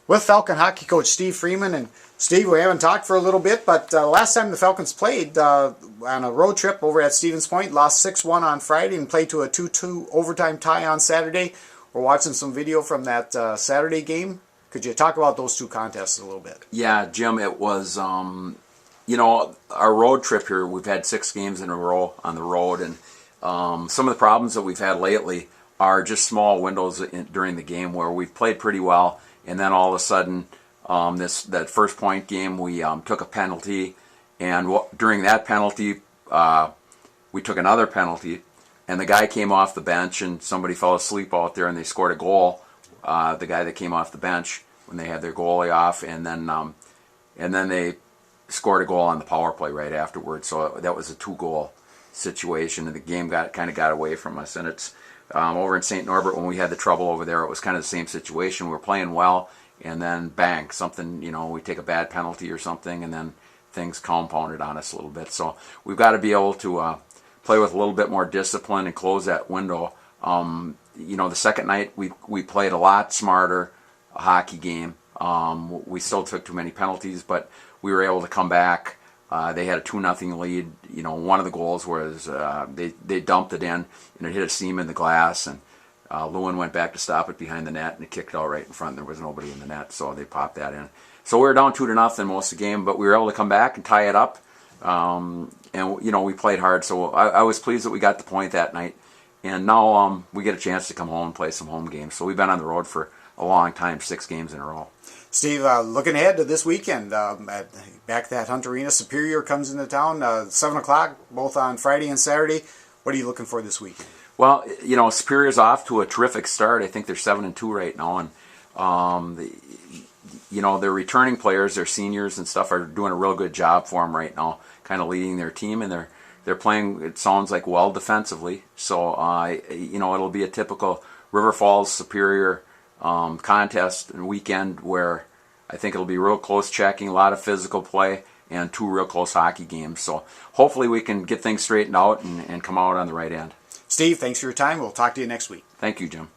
with Falcon Hockey Coach Steve Freeman. And Steve, we haven't talked for a little bit, but last time the Falcons played on a road trip over at Stevens Point, lost 6-1 on Friday and played to a 2-2 overtime tie on Saturday. We're watching some video from that Saturday game. Could you talk about those two contests a little bit? Yeah, Jim, it was, our road trip here, we've had 6 games in a row on the road, and some of the problems that we've had lately are just small windows during the game where we've played pretty well, and then all of a sudden, that first point game, we took a penalty, and during that penalty, we took another penalty, and the guy came off the bench, and somebody fell asleep out there, and they scored a goal. The guy that came off the bench when they had their goalie off, and then they scored a goal on the power play right afterwards. So that was a 2-goal situation, and the game kind of got away from us. And it's over in St. Norbert when we had the trouble over there. It was kind of the same situation. We were playing well, and then bang, something. We take a bad penalty or something, and then things compounded on us a little bit. So we've got to be able to play with a little bit more discipline and close that window. The second night we played a lot smarter hockey game. We still took too many penalties, but we were able to come back. They had a 2-0 lead. One of the goals was they dumped it in, and it hit a seam in the glass, and Lewin went back to stop it behind the net, and it kicked out right in front. There was nobody in the net, so they popped that in. So we were down 2-0 most of the game, but we were able to come back and tie it up. And we played hard, so I was pleased that we got the point that night. And now we get a chance to come home and play some home games. So we've been on the road for a long time, 6 games in a row. Steve, looking ahead to this weekend, back at Hunt Arena, Superior comes into town, 7 o'clock, both on Friday and Saturday. What are you looking for this weekend? Well, Superior's off to a terrific start. I think they're 7-2 right now. And, their returning players, their seniors and stuff, are doing a real good job for them right now, kind of leading their team. And they're playing, it sounds like, well defensively. So, it'll be a typical River Falls Superior contest and weekend where I think it'll be real close checking, a lot of physical play, and 2 real close hockey games. So hopefully we can get things straightened out and come out on the right end. Steve, thanks for your time. We'll talk to you next week. Thank you, Jim.